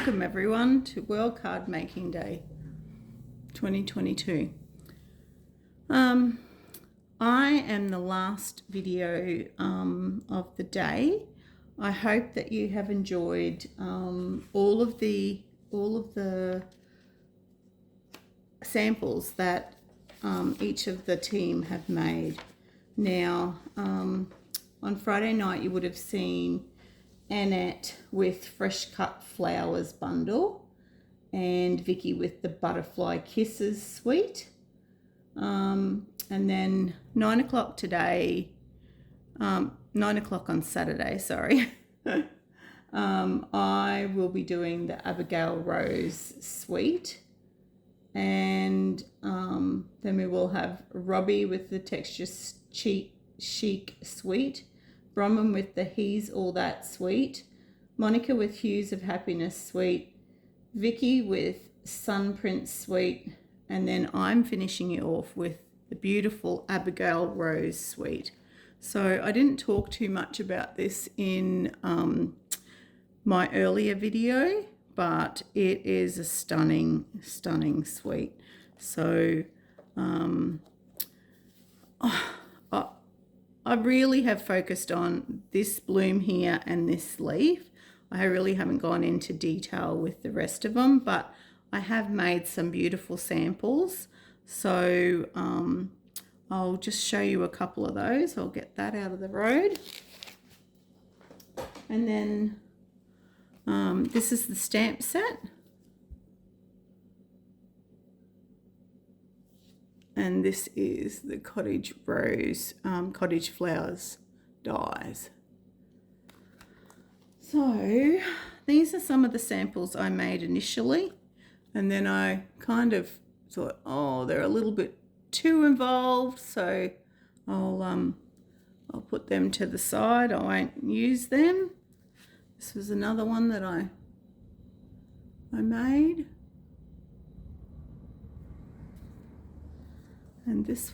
Welcome everyone to World Card Making Day 2022. I am the last video of the day. I hope that you have enjoyed all of the samples that each of the team have made. Now, on Friday night you would have seen Annette with Fresh Cut Flowers bundle and Vicky with the Butterfly Kisses suite. And then 9 o'clock today, 9 o'clock on Saturday, sorry, I will be doing the Abigail Rose suite. And then we will have Robbie with the Texture Chic suite, Bronwyn with the He's All That suite, Monica with Hues of Happiness suite, Vicky with Sunprint suite, and then I'm finishing it off with the beautiful Abigail Rose suite. So I didn't talk too much about this in my earlier video, but it is a stunning suite. So I really have focused on this bloom here and this leaf. I really haven't gone into detail with the rest of them, but I have made some beautiful samples. So I'll just show you a couple of those. I'll get that out of the road. And then this is the stamp set. And this is the Cottage Rose, Cottage Flowers dies. So these are some of the samples I made initially. And then I kind of thought, oh, they're a little bit too involved. So I'll put them to the side. I won't use them. This was another one that I made. And this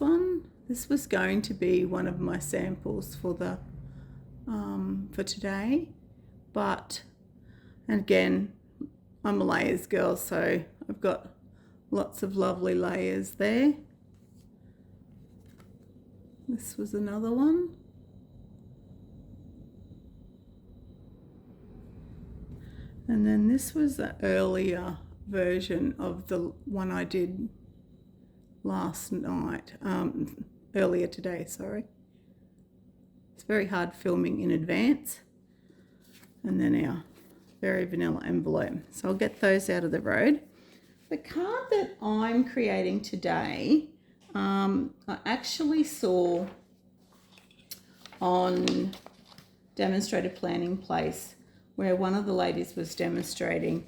was going to be one of my samples for the for today, but again, I'm a layers girl, so I've got lots of lovely layers there. This was another one. And then this was the earlier version of the one I did last night, earlier today, sorry. It's very hard filming in advance. And then our very vanilla envelope. So I'll get those out of the road. The card that I'm creating today, I actually saw on Demonstrator Planning Place where one of the ladies was demonstrating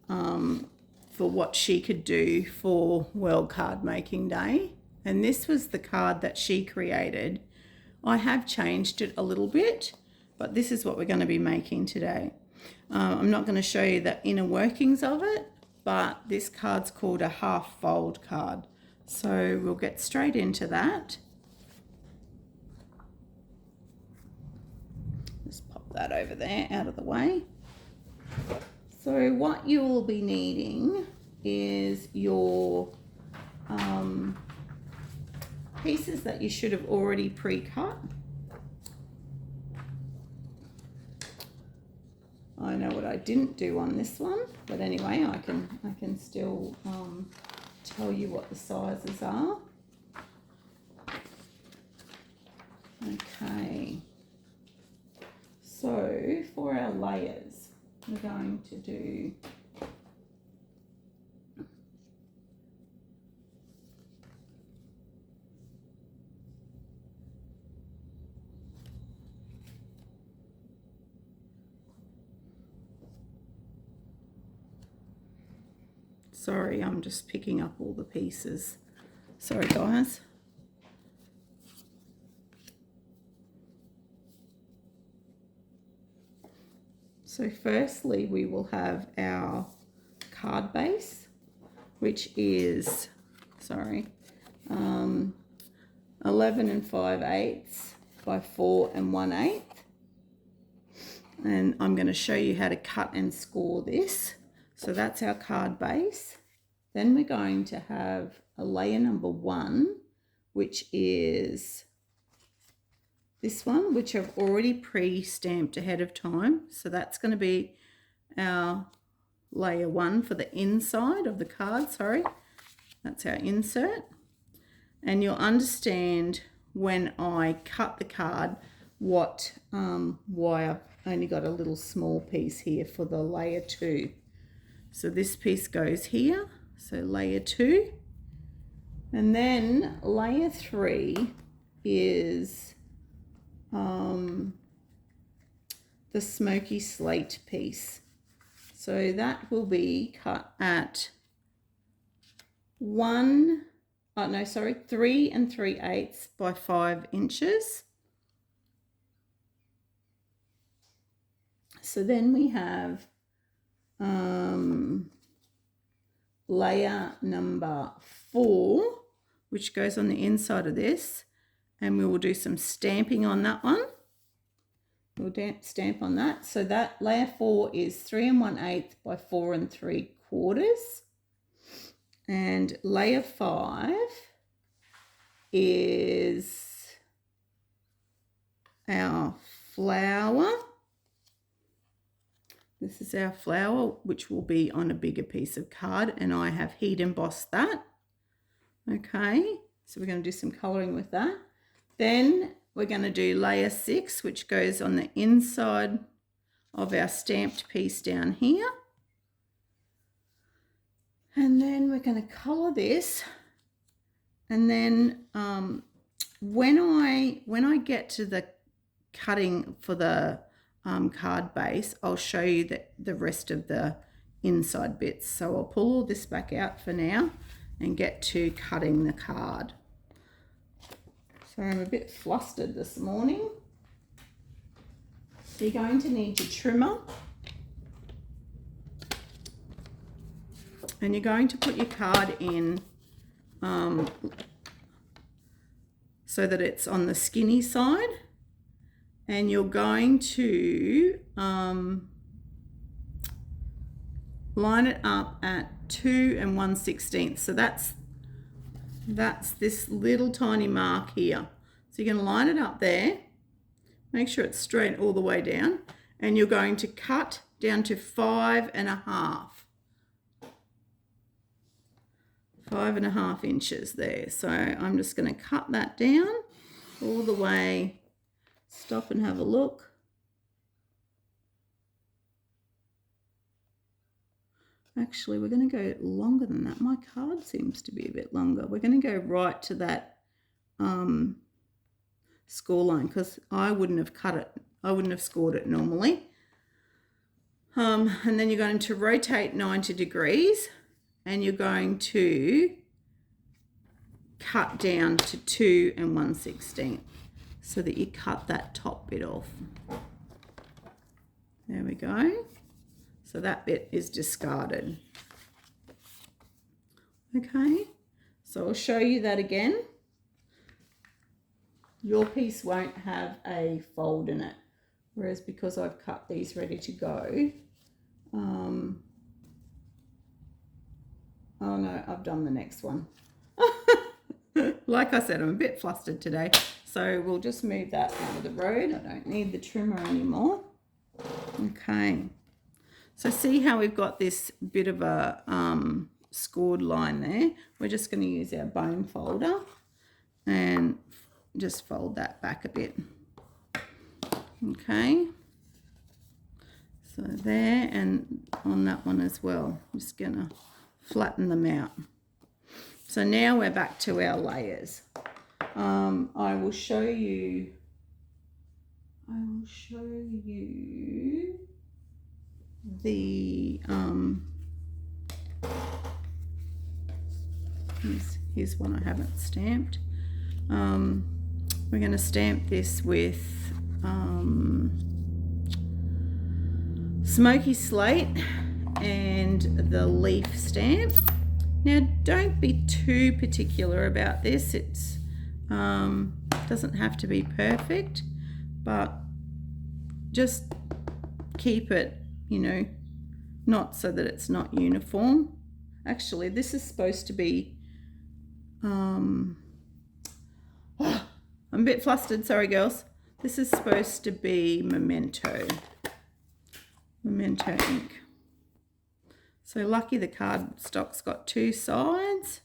for what she could do for World Card Making Day. And this was the card that she created. I have changed it a little bit, but this is what we're going to be making today. I'm not going to show you the inner workings of it, but this card's called a half fold card. So we'll get straight into that. Just pop that over there out of the way. So what you will be needing is your pieces that you should have already pre-cut. I know what I didn't do on this one, but anyway, I can still tell you what the sizes are. Okay. So for our layers, we're going to do sorry, I'm just picking up all the pieces. Sorry guys. So firstly, we will have our card base, which is, 11 5/8 by 4 1/8. And I'm going to show you how to cut and score this. So that's our card base. Then we're going to have a layer number 1, which is this one, which I've already pre-stamped ahead of time. So that's going to be our layer 1 for the inside of the card, sorry. That's our insert. And you'll understand when I cut the card why I've only got a little small piece here for the layer 2. So this piece goes here, so layer 2. And then layer 3 is the Smoky Slate piece. So that will be cut at 3 3/8 by 5 inches. So then we have layer number 4, which goes on the inside of this, and we will do some stamping on that one. We'll stamp on that. So that layer 4 is 3 1/8 by 4 3/4. And layer 5 is our flower. This is our flower, which will be on a bigger piece of card, and I have heat embossed that. Okay, so we're going to do some colouring with that. Then we're going to do layer 6, which goes on the inside of our stamped piece down here. And then we're going to colour this. And then when I get to the cutting for the card base, I'll show you the rest of the inside bits. So I'll pull all this back out for now and get to cutting the card. So I'm a bit flustered this morning. So you're going to need your trimmer, and you're going to put your card in so that it's on the skinny side. And you're going to line it up at 2 1/16. So that's this little tiny mark here. So you're going to line it up there, make sure it's straight all the way down, and you're going to cut down to 5 1/2 inches there. So I'm just going to cut that down all the way. Stop and have a look. Actually, we're going to go longer than that. My card seems to be a bit longer. We're going to go right to that score line, because I wouldn't have cut it. I wouldn't have scored it normally. And then you're going to rotate 90 degrees, and you're going to cut down to 2 1/16. So that you cut that top bit off. There we go. So that bit is discarded. Okay, so I'll show you that again. Your piece won't have a fold in it, whereas because I've cut these ready to go, oh no, I've done the next one. Like I said, I'm a bit flustered today. So we'll just move that out of the road. I don't need the trimmer anymore. Okay. So see how we've got this bit of a scored line there? We're just going to use our bone folder and just fold that back a bit. Okay. So there, and on that one as well. I'm just going to flatten them out. So now we're back to our layers. I will show you the here's one I haven't stamped. We're going to stamp this with Smoky Slate and the leaf stamp. Now don't be too particular about this. It's doesn't have to be perfect, but just keep it, not so that it's not uniform. Actually, this is supposed to be, I'm a bit flustered, sorry girls. This is supposed to be Memento ink. So lucky the cardstock's got two sides.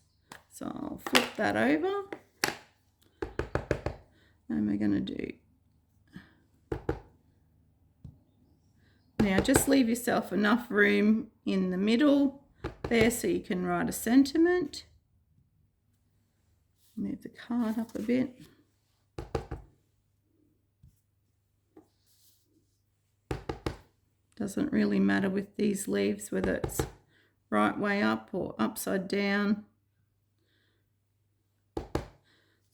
So I'll flip that over. And we're going to do, now just leave yourself enough room in the middle there so you can write a sentiment. Move the card up a bit. Doesn't really matter with these leaves whether it's right way up or upside down.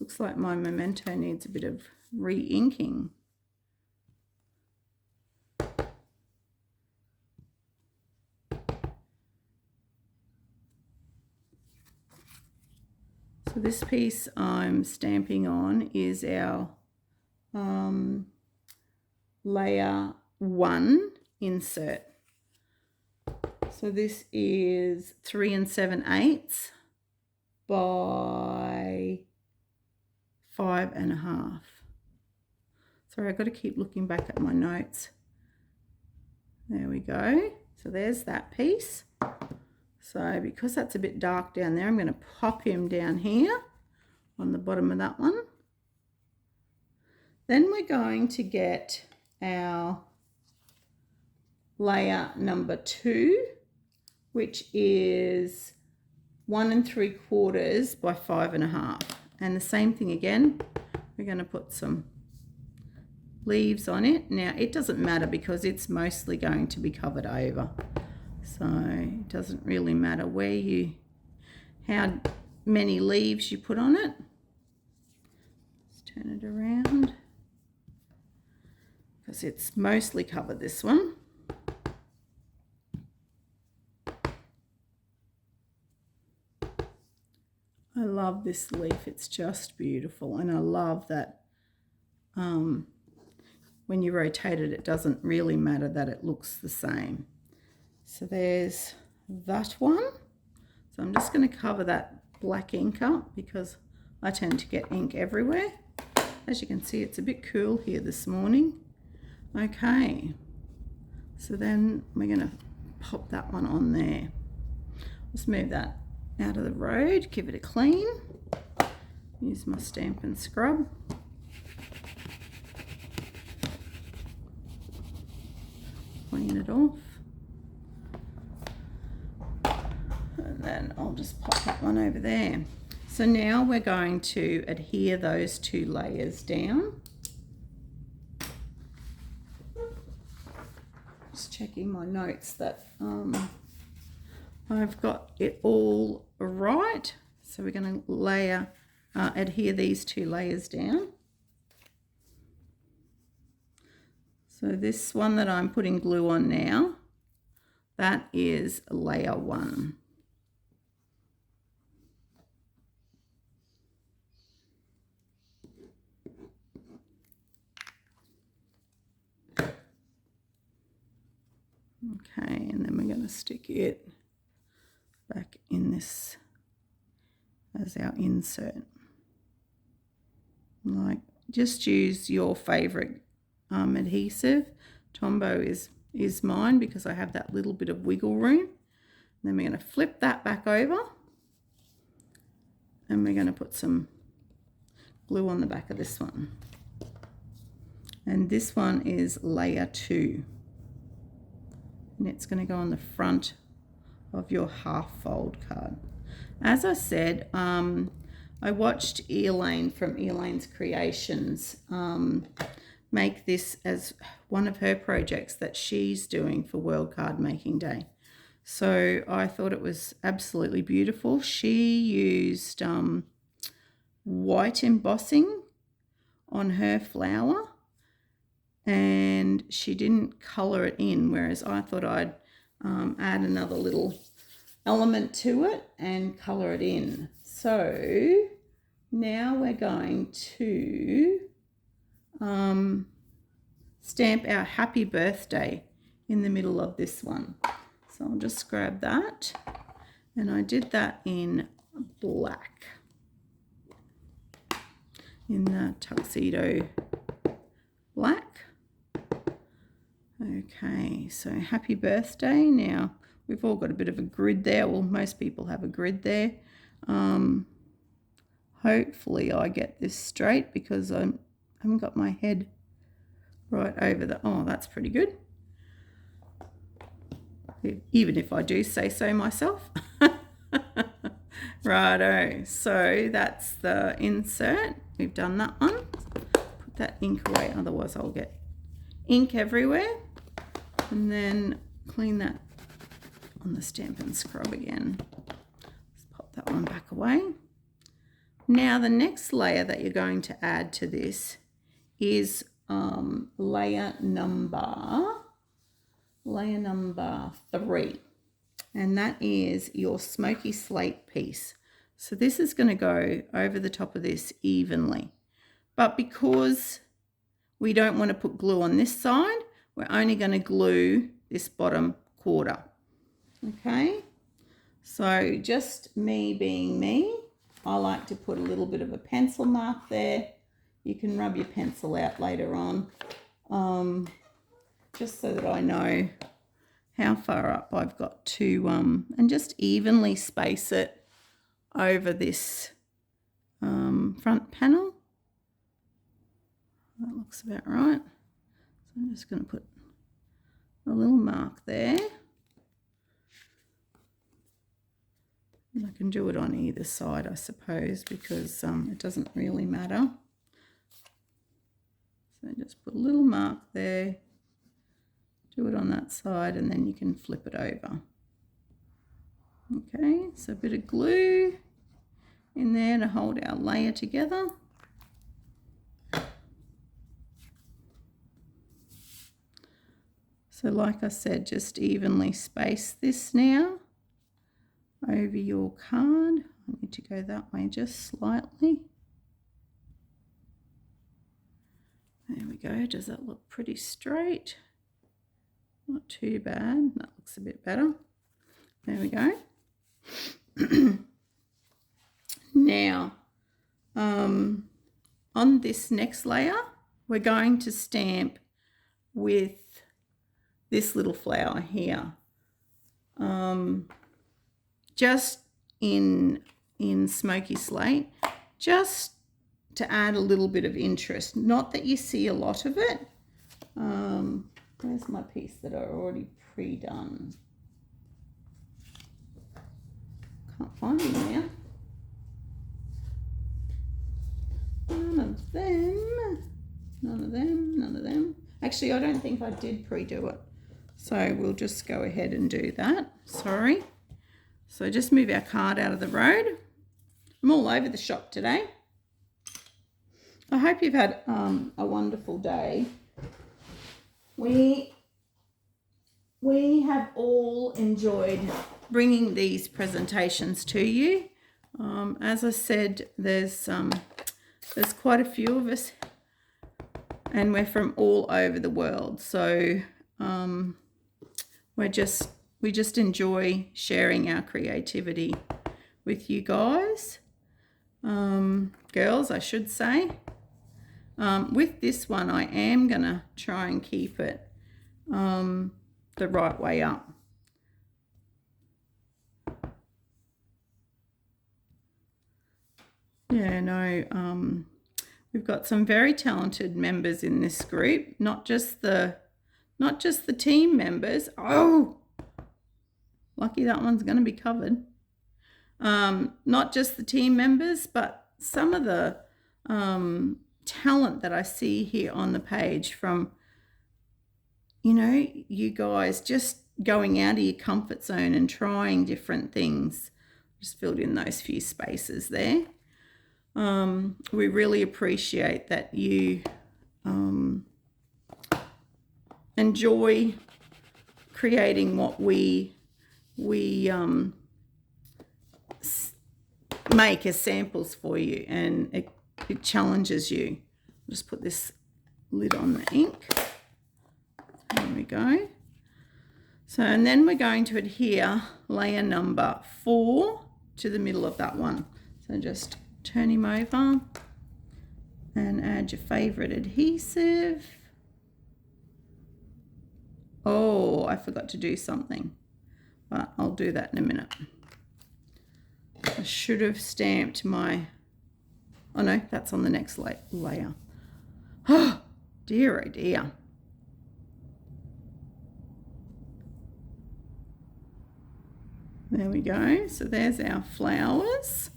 Looks like my Memento needs a bit of re-inking. So this piece I'm stamping on is our layer 1 insert. So this is 3 7/8 by 5 1/2. Sorry, I've got to keep looking back at my notes. There we go. So there's that piece. So because that's a bit dark down there, I'm going to pop him down here on the bottom of that one. Then we're going to get our layer number 2, which is 1 3/4 by 5 1/2. And the same thing again, we're going to put some leaves on it. Now it doesn't matter because it's mostly going to be covered over. So it doesn't really matter how many leaves you put on it. Let's turn it around because it's mostly covered, this one. I love this leaf, it's just beautiful, and I love that when you rotate it, it doesn't really matter that it looks the same. So there's that one. So I'm just going to cover that black ink up because I tend to get ink everywhere. As you can see, it's a bit cool here this morning. Okay, so then we're going to pop that one on there. Let's move that out of the road, give it a clean. Use my stamp and scrub. Clean it off. And then I'll just pop that one over there. So now we're going to adhere those 2 layers down. Just checking my notes that I've got it all right. So we're going to adhere these 2 layers down. So this one that I'm putting glue on now, that is layer 1. Okay, and then we're going to stick it back in this as our insert. Like, just use your favorite adhesive. Tombow is mine because I have that little bit of wiggle room. And then we're going to flip that back over and we're going to put some glue on the back of this one. And this one is layer 2. And it's going to go on the front of your half fold card. As I said, I watched Elaine from Elaine's Creations make this as one of her projects that she's doing for World Card Making Day. So I thought it was absolutely beautiful. She used white embossing on her flower and she didn't colour it in, whereas I thought I'd add another little element to it and colour it in. So now we're going to stamp our happy birthday in the middle of this one. So I'll just grab that, and I did that in black, in the tuxedo black. Okay, so happy birthday. Now we've all got a bit of a grid there. Well, most people have a grid there. Hopefully I get this straight because I haven't got my head right over the, oh, that's pretty good. Even if I do say so myself. Righto, so that's the insert. We've done that one. Put that ink away, otherwise I'll get ink everywhere. And then clean that on the Stampin' Scrub again. Let's pop that one back away. Now the next layer that you're going to add to this is layer number 3, and that is your Smoky Slate piece. So this is going to go over the top of this evenly, but because we don't want to put glue on this side, we're only going to glue this bottom quarter. Okay, so just me being me, I like to put a little bit of a pencil mark there. You can rub your pencil out later on, just so that I know how far up I've got to, and just evenly space it over this front panel. That looks about right. So I'm just going to put a little mark there. And I can do it on either side, I suppose, because it doesn't really matter. So just put a little mark there, do it on that side, and then you can flip it over. Okay, so a bit of glue in there to hold our layer together. So like I said, just evenly space this now over your card. I need to go that way just slightly. There we go. Does that look pretty straight? Not too bad. That looks a bit better. There we go. Now, on this next layer, we're going to stamp with this little flower here. Just in Smoky Slate, just to add a little bit of interest. Not that you see a lot of it. Where's my piece that I already pre-done? Can't find it now. None of them. None of them. None of them. Actually, I don't think I did pre-do it. So we'll just go ahead and do that. Sorry. So just move our card out of the road. I'm all over the shop today. I hope you've had a wonderful day. We have all enjoyed bringing these presentations to you. As I said, there's quite a few of us, and we're from all over the world. So we just enjoy sharing our creativity with you guys, girls, I should say. With this one, I am going to try and keep it the right way up. Yeah, no, we've got some very talented members in this group, not just the team members. Oh, lucky that one's going to be covered. Not just the team members, but some of the talent that I see here on the page from, you know, you guys just going out of your comfort zone and trying different things. Just filled in those few spaces there. We really appreciate that you enjoy creating what we make as samples for you, and it challenges you. Just put this lid on the ink. There we go. So, and then we're going to adhere layer number 4 to the middle of that one. So just turn him over and add your favourite adhesive. Oh, I forgot to do something, but I'll do that in a minute. I should have stamped my, oh no, that's on the next layer. Oh dear, oh dear. There we go. So there's our flowers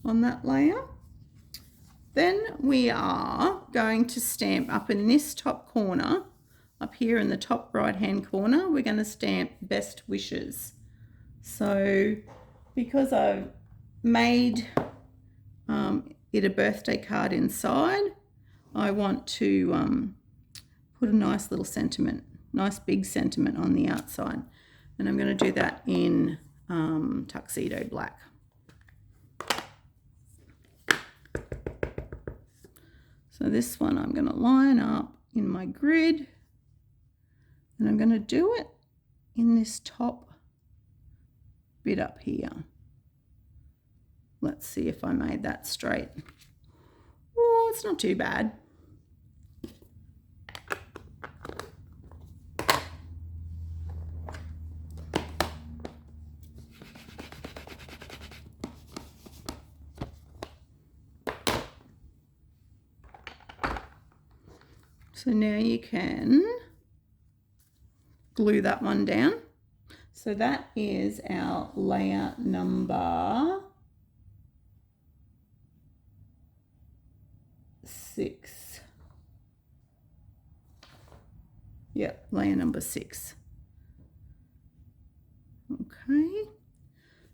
on that layer. Then we are going to stamp up in this top corner, up here in the top right hand corner, we're going to stamp best wishes. So because I've made it a birthday card inside, I want to put a nice little sentiment, nice big sentiment on the outside. And I'm going to do that in tuxedo black. So this one I'm going to line up in my grid, and I'm going to do it in this top bit up here. Let's see if I made that straight. Oh, it's not too bad. So now you can glue that one down. So that is our layer number 6. Yep, layer number 6. Okay,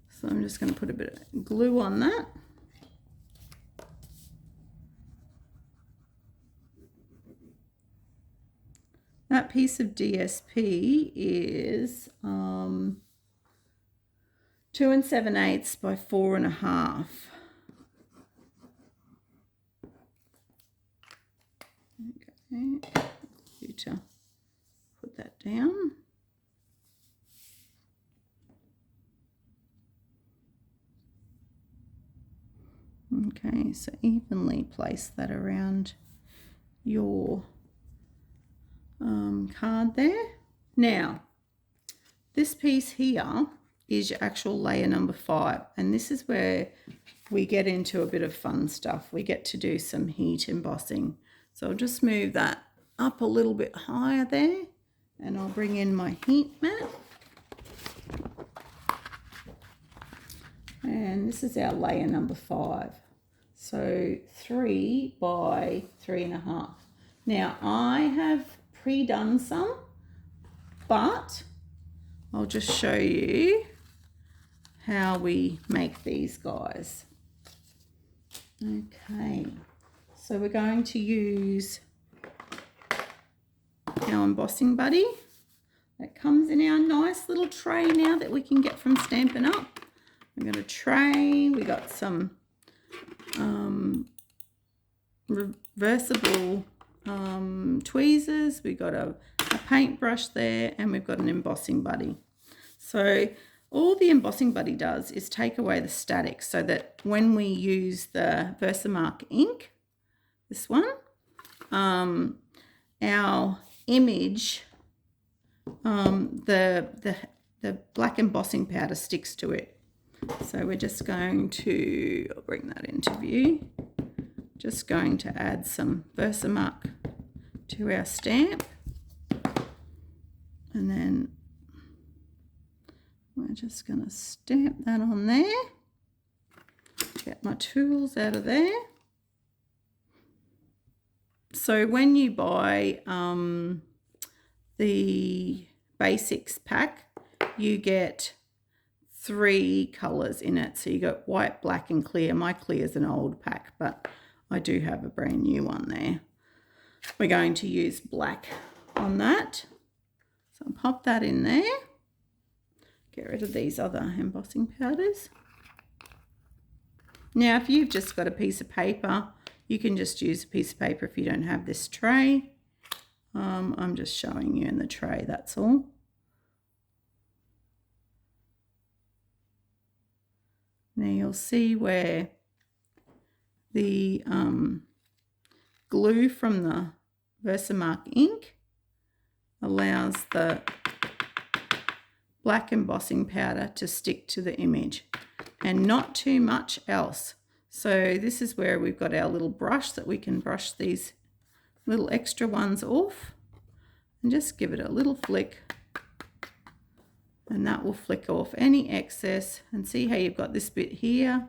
so I'm just going to put a bit of glue on that. That piece of DSP is 2 7/8 by 4 1/2. Okay, you to put that down. Okay, so evenly place that around your card there. Now, this piece here is your actual layer number 5, and this is where we get into a bit of fun stuff. We get to do some heat embossing. So I'll just move that up a little bit higher there, and I'll bring in my heat mat. And this is our layer number 5. So 3 by 3 1/2. Now I have pre-done some, but I'll just show you how we make these guys. Okay, so we're going to use our embossing buddy that comes in our nice little tray now that we can get from Stampin' Up. We've got a tray, we got some reversible tweezers, we've got a paintbrush there, and we've got an embossing buddy. So all the embossing buddy does is take away the static, so that when we use the Versamark ink, this one, our image, the black embossing powder sticks to it. So we're just going to, I'll bring that into view, just going to add some Versamark to our stamp, and then we're just going to stamp that on there. Get my tools out of there. So when you buy the basics pack, you get 3 colours in it. So you got white, black and clear. My clear is an old pack, but I do have a brand new one there. We're going to use black on that. So I'll pop that in there. Get rid of these other embossing powders. Now, if you've just got a piece of paper, you can just use a piece of paper if you don't have this tray. I'm just showing you in the tray, that's all. Now you'll see where the glue from the Versamark ink allows the black embossing powder to stick to the image and not too much else. So this is where we've got our little brush that we can brush these little extra ones off and just give it a little flick, and that will flick off any excess. And see how you've got this bit here?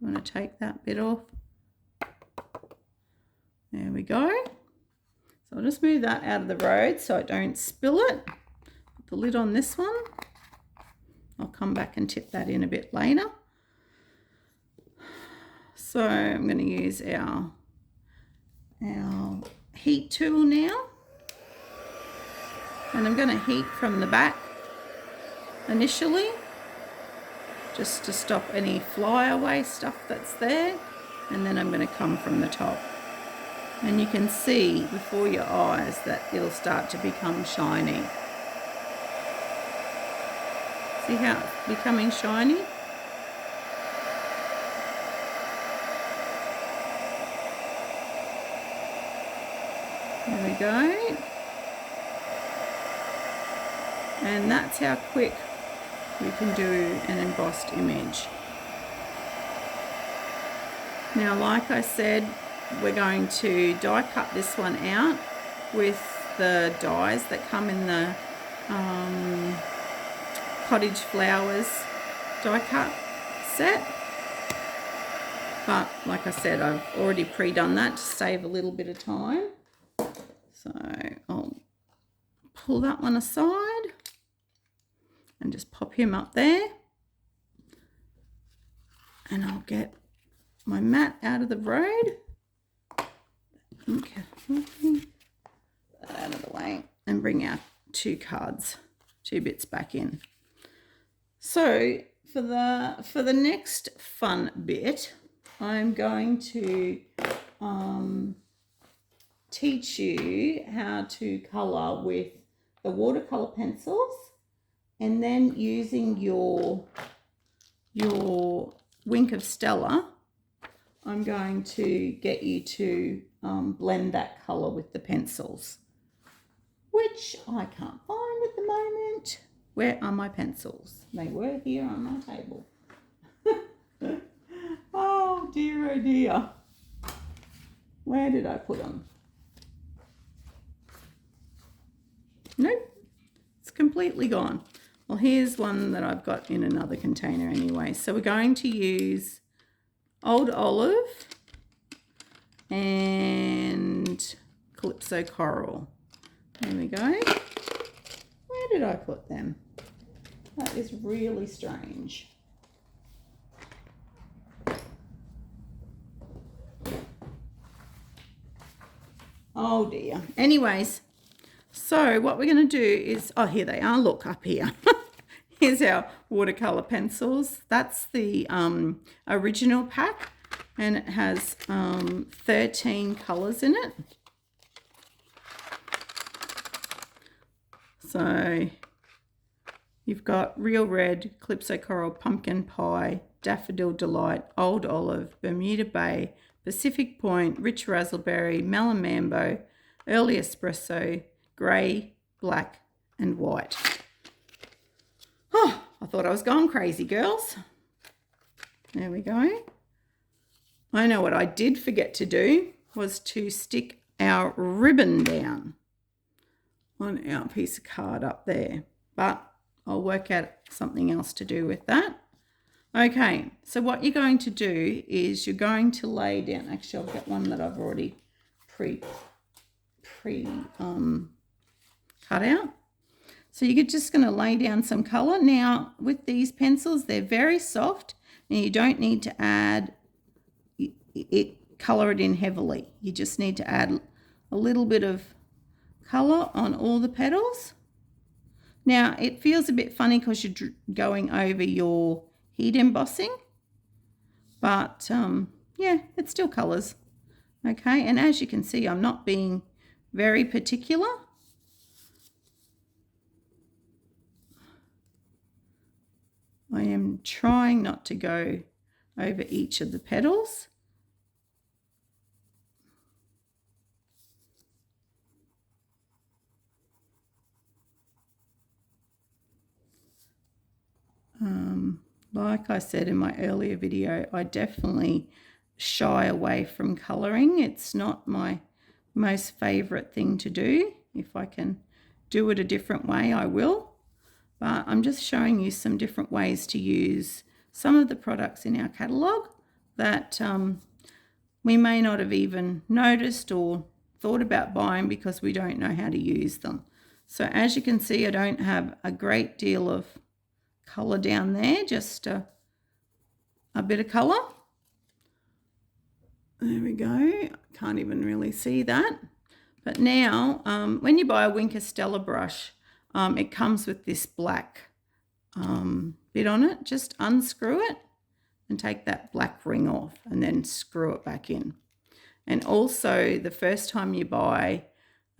You want to take that bit off. There we go. So I'll just move that out of the road so I don't spill it. Put the lid on this one. I'll come back and tip that in a bit later. So I'm going to use our heat tool now. And I'm going to heat from the back initially, just to stop any flyaway stuff that's there. And then I'm going to come from the top. And you can see before your eyes that it'll start to become shiny. See how it's becoming shiny? There we go. And that's how quick we can do an embossed image. Now, like I said, we're going to die cut this one out with the dies that come in the Cottage Flowers die cut set. But like I said, I've already pre-done that to save a little bit of time. So I'll pull that one aside and just pop him up there. And I'll get my mat out of the road. Okay, that out of the way and bring our two bits back in. So for the next fun bit, I'm going to teach you how to colour with the watercolour pencils, and then using your Wink of Stella, I'm going to get you to blend that colour with the pencils, which I can't find at the moment. Where are my pencils? They were here on my table. Oh dear, oh dear. Where did I put them? Nope, it's completely gone. Well, here's one that I've got in another container anyway. So we're going to use Old Olive and Calypso Coral. There we go. Where did I put them? That is really strange. Oh dear. Anyways, so what we're going to do is, oh, here they are. Look up here. Here's our watercolor pencils. That's the original pack, and it has 13 colors in it. So you've got Real Red, Calypso Coral, Pumpkin Pie, Daffodil Delight, Old Olive, Bermuda Bay, Pacific Point, Rich Razzleberry, Melon Mambo, Early Espresso, Grey, Black and White. Oh, I thought I was going crazy, girls. There we go. I know what I did forget to do was to stick our ribbon down on our piece of card up there, but I'll work out something else to do with that. Okay, so what you're going to do is you're going to lay down, actually I'll get one that I've already cut out. So you're just going to lay down some colour. Now with these pencils, they're very soft and you don't need to add colour it in heavily. You just need to add a little bit of colour on all the petals. Now it feels a bit funny because you're going over your heat embossing, but yeah, it still colours. Okay, and as you can see, I'm not being very particular. I am I'm trying not to go over each of the petals. Like I said in my earlier video, I definitely shy away from colouring. It's not my most favourite thing to do. If I can do it a different way, I will. But I'm just showing you some different ways to use some of the products in our catalogue that we may not have even noticed or thought about buying because we don't know how to use them. So as you can see, I don't have a great deal of colour down there, just a bit of colour. There we go. Can't even really see that. But now, when you buy a Wink of Stella brush, it comes with this black bit on it. Just unscrew it and take that black ring off and then screw it back in. And also, the first time you buy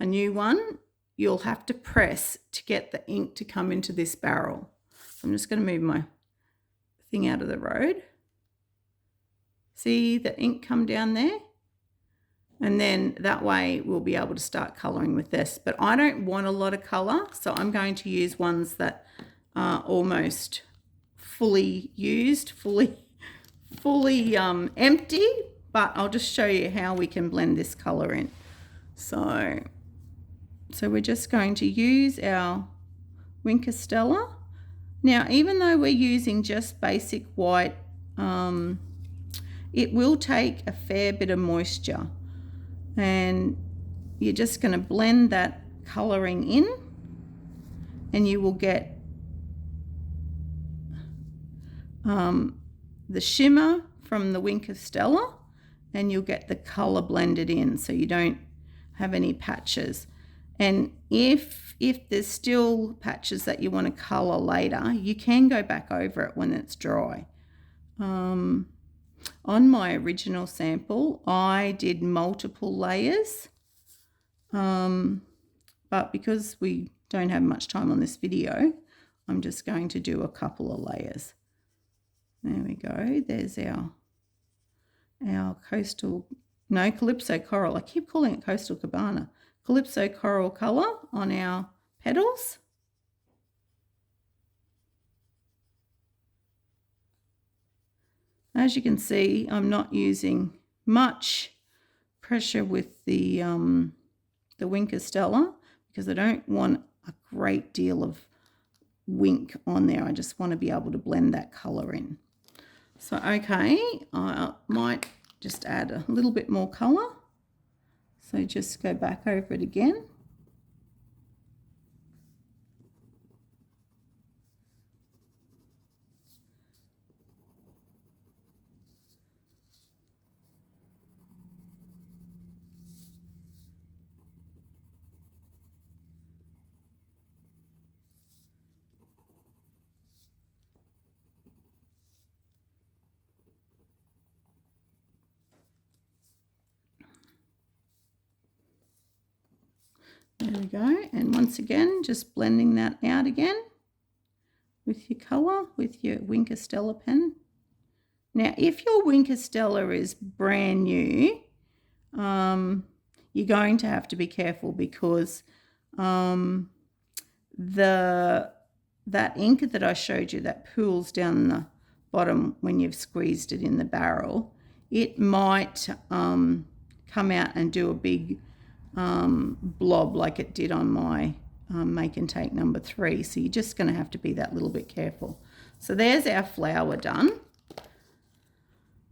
a new one, you'll have to press to get the ink to come into this barrel. So I'm just going to move my thing out of the road. See the ink come down there? And then that way we'll be able to start colouring with this. But I don't want a lot of colour, so I'm going to use ones that are almost fully used, fully empty. But I'll just show you how we can blend this colour in. So we're just going to use our Wink of Stella. Now, even though we're using just basic white, it will take a fair bit of moisture. And you're just going to blend that colouring in, and you will get the shimmer from the Wink of Stella, and you'll get the colour blended in so you don't have any patches. And if there's still patches that you want to colour later, you can go back over it when it's dry. On my original sample, I did multiple layers, but because we don't have much time on this video, I'm just going to do a couple of layers. There we go. There's our Calypso Coral. I keep calling it Coastal Cabana. Calypso Coral colour on our petals. As you can see, I'm not using much pressure with the Wink of Stella because I don't want a great deal of wink on there. I just want to be able to blend that colour in. So, okay, I might just add a little bit more colour. So just go back over it again. There we go. And once again, just blending that out again with your colour, with your Wink of Stella pen. Now, if your Wink of Stella is brand new, you're going to have to be careful because that ink that I showed you that pools down the bottom when you've squeezed it in the barrel, it might come out and do a big blob like it did on my Make and Take number 3. So you're just going to have to be that little bit careful. So there's our flower done.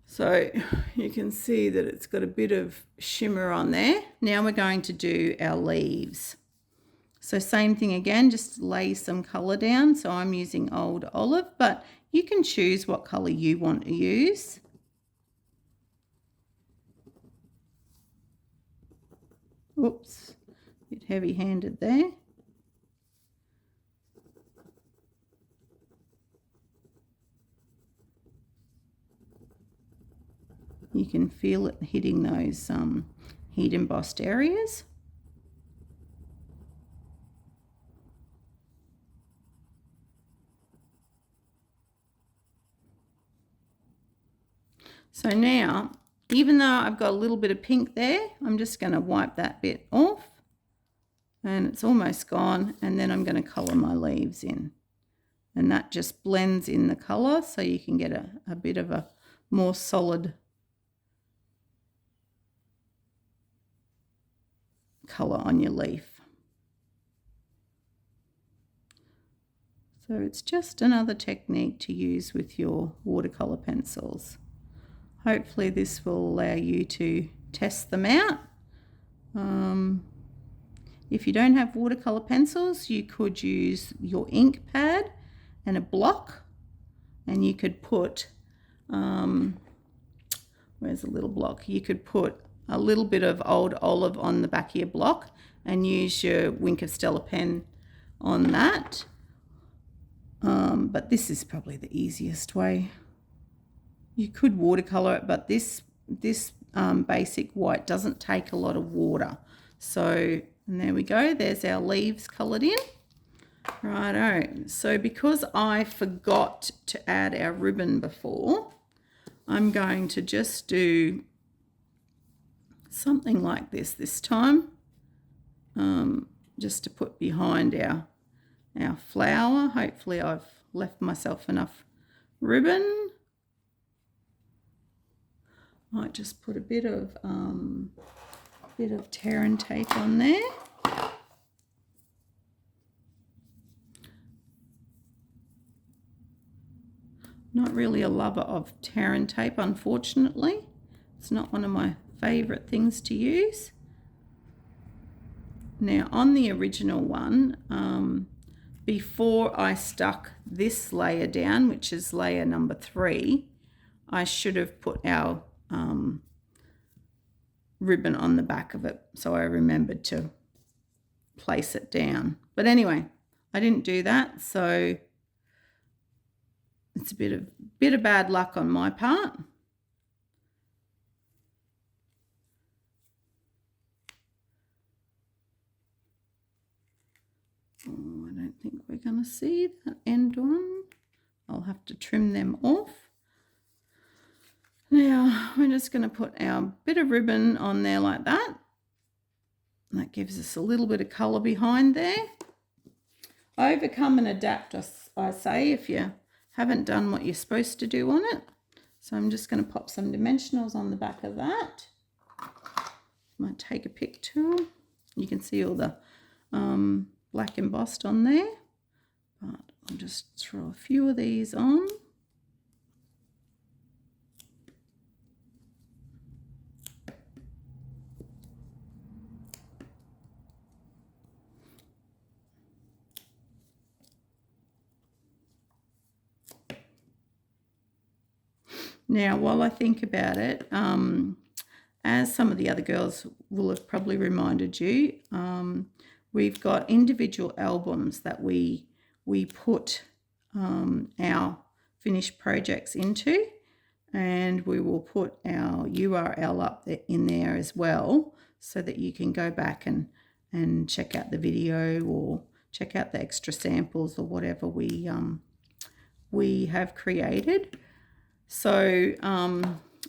So you can see that it's got a bit of shimmer on there. Now we're going to do our leaves. So same thing again, just lay some colour down. So I'm using Old Olive, but you can choose what colour you want to use. Oops, a bit heavy-handed there. You can feel it hitting those heat embossed areas. So now, even though I've got a little bit of pink there, I'm just going to wipe that bit off. And it's almost gone. And then I'm going to colour my leaves in. And that just blends in the colour so you can get a bit of a more solid colour on your leaf. So it's just another technique to use with your watercolour pencils. Hopefully this will allow you to test them out. If you don't have watercolour pencils, you could use your ink pad and a block, and you could put, where's a little block? You could put a little bit of old olive on the back of your block and use your Wink of Stella pen on that. But this is probably the easiest way. You could watercolour it, but this basic white doesn't take a lot of water. So, and there we go. There's our leaves coloured in. Righto. So because I forgot to add our ribbon before, I'm going to just do something like this time, just to put behind our flower. Hopefully I've left myself enough ribbon. Might just put a bit of tear and tape on there. Not really a lover of tear and tape, unfortunately. It's not one of my favourite things to use. Now on the original one, before I stuck this layer down, which is layer number 3, I should have put our ribbon on the back of it, so I remembered to place it down. But anyway, I didn't do that, so it's a bit of bad luck on my part. Oh, I don't think we're going to see that end on. I'll have to trim them off. Now we're just going to put our bit of ribbon on there like that. That gives us a little bit of colour behind there. Overcome and adapt, I say, if you haven't done what you're supposed to do on it. So I'm just going to pop some dimensionals on the back of that. Might take a pick tool. You can see all the black embossed on there, but I'll just throw a few of these on. Now, while I think about it, as some of the other girls will have probably reminded you, we've got individual albums that we put our finished projects into, and we will put our URL up there, in there as well, so that you can go back and check out the video or check out the extra samples or whatever we have created. So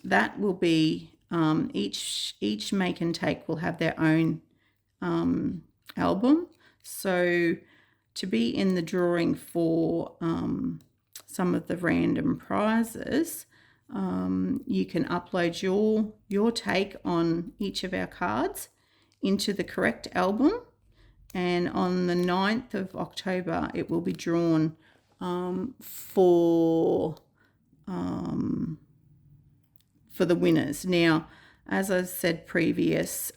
that will be each make and take will have their own album. So to be in the drawing for some of the random prizes, you can upload your take on each of our cards into the correct album, and on the 9th of October it will be drawn for the winners. Now, as I said previous,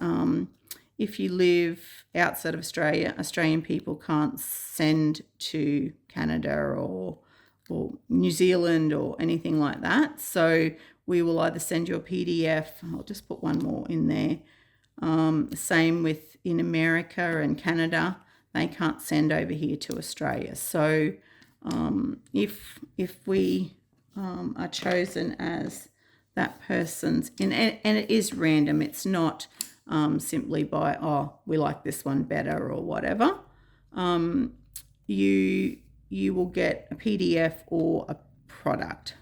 if you live outside of Australia, Australian people can't send to Canada or New Zealand or anything like that. So we will either send you a PDF. I'll just put one more in there. Same with in America and Canada, they can't send over here to Australia. So if we are chosen as that person's, and it is random, it's not simply by, oh, we like this one better or whatever, you will get a PDF or a product.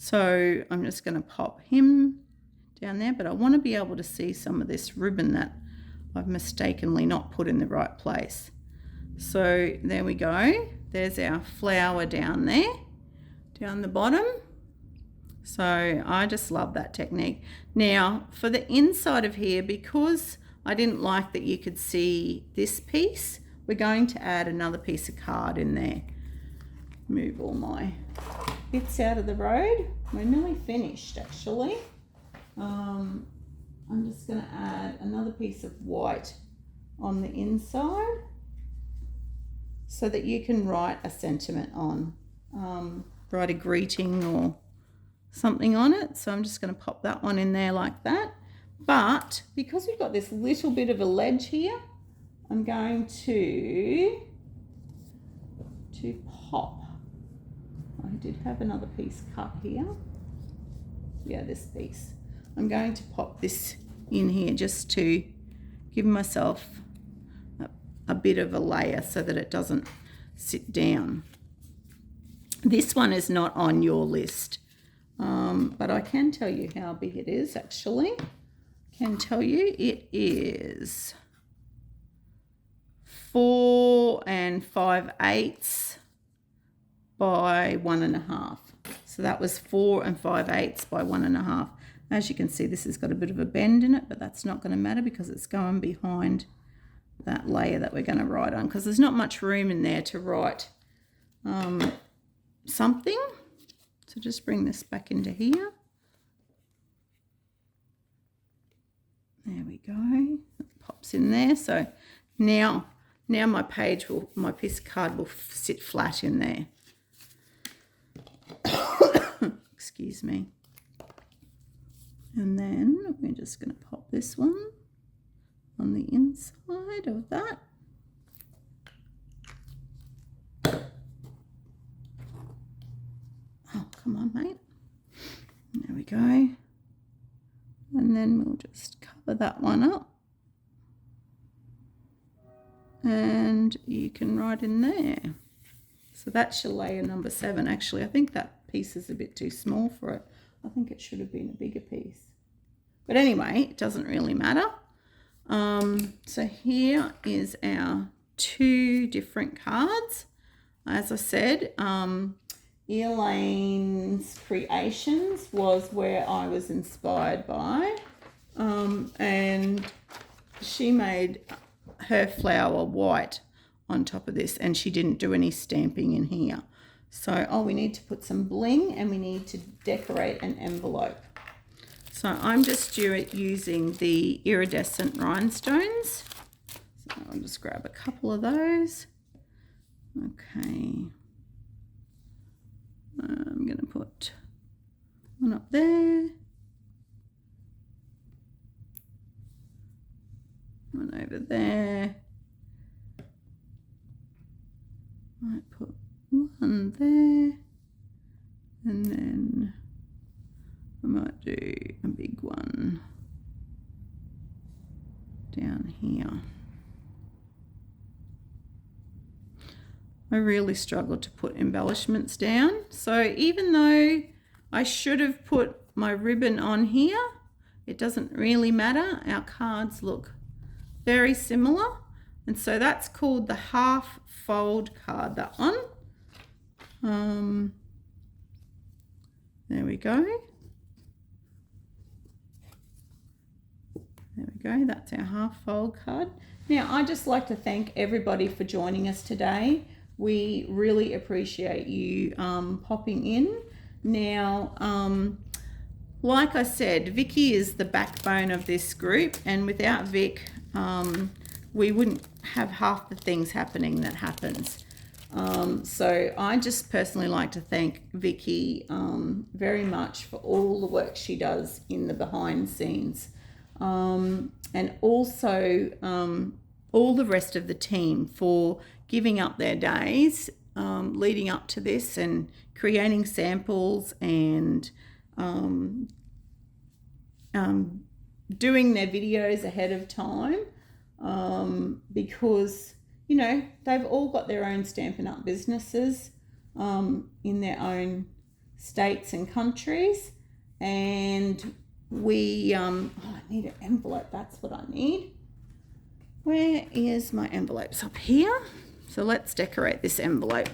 So I'm just going to pop him down there, but I want to be able to see some of this ribbon that I've mistakenly not put in the right place. So there we go. There's our flower down there, down the bottom. So I just love that technique. Now for the inside of here, because I didn't like that you could see this piece, we're going to add another piece of card in there. Move all my bits out of the road. We're nearly finished actually. I'm just going to add another piece of white on the inside so that you can write a sentiment on, write a greeting or something on it. So I'm just going to pop that one in there like that. But because we've got this little bit of a ledge here, I'm going to pop. I did have another piece cut here. Yeah, this piece. I'm going to pop this in here just to give myself a bit of a layer so that it doesn't sit down. This one is not on your list, but I can tell you how big it is actually. I can tell you it is 4 5/8 by 1.5. So that was 4 5/8 by 1.5. As you can see, this has got a bit of a bend in it, but that's not going to matter because it's going behind that layer that we're going to write on, because there's not much room in there to write something. So just bring this back into here. There we go. It pops in there. So now my piece of card will sit flat in there. Excuse me. And then we're just going to pop this one on the inside of that. Oh, come on, mate. There we go. And then we'll just cover that one up. And you can write in there. So that's your layer number 7. Actually, I think that piece is a bit too small for it. I think it should have been a bigger piece. But anyway, it doesn't really matter. So here is our 2 different cards. As I said, Elaine's Creations was where I was inspired by. And she made her flower white on top of this, and she didn't do any stamping in here. So, we need to put some bling and we need to decorate an envelope. So I'm just using the iridescent rhinestones. So I'll just grab a couple of those. Okay. I'm going to put one up there. One over there. Might put one there, and then I might do a big one down here. I really struggle to put embellishments down, so even though I should have put my ribbon on here, it doesn't really matter. Our cards look very similar, and so that's called the half fold card, that one. There we go. There we go, that's our half fold card. Now, I'd just like to thank everybody for joining us today. We really appreciate you popping in. Now, like I said, Vicky is the backbone of this group, and without Vic, we wouldn't have half the things happening that happens. So I just personally like to thank Vicky very much for all the work she does in the behind scenes. And also all the rest of the team for giving up their days leading up to this and creating samples and doing their videos ahead of time, because, you know, they've all got their own Stampin' Up! Businesses in their own states and countries. And we, I need an envelope, that's what I need. Where is my envelopes? Up here. So let's decorate this envelope.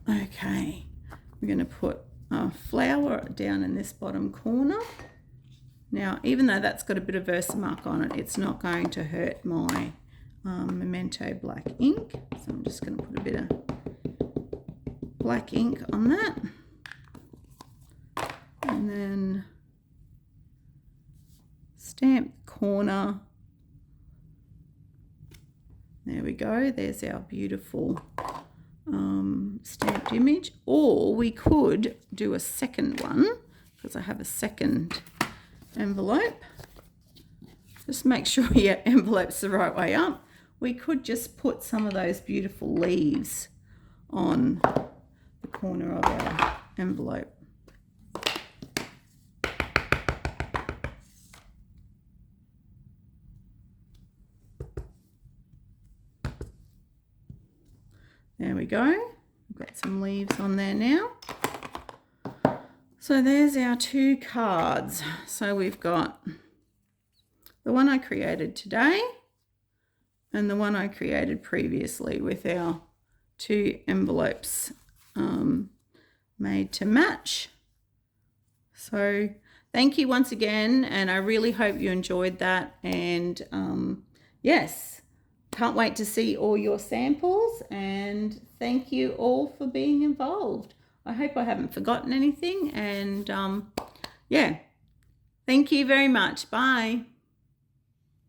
Okay, we're going to put a flower down in this bottom corner. Now, even though that's got a bit of Versamark on it, it's not going to hurt my Memento black ink. So I'm just going to put a bit of black ink on that. And then stamp the corner. There we go. There's our beautiful stamped image. Or we could do a second one, because I have a second envelope. Just make sure your envelope's the right way up. We could just put some of those beautiful leaves on the corner of our envelope. There we go. We've got some leaves on there now. So there's our 2 cards. So we've got the one I created today and the one I created previously with our 2 envelopes made to match. So thank you once again, and I really hope you enjoyed that. And yes, can't wait to see all your samples, and thank you all for being involved. I hope I haven't forgotten anything, and yeah, thank you very much. Bye.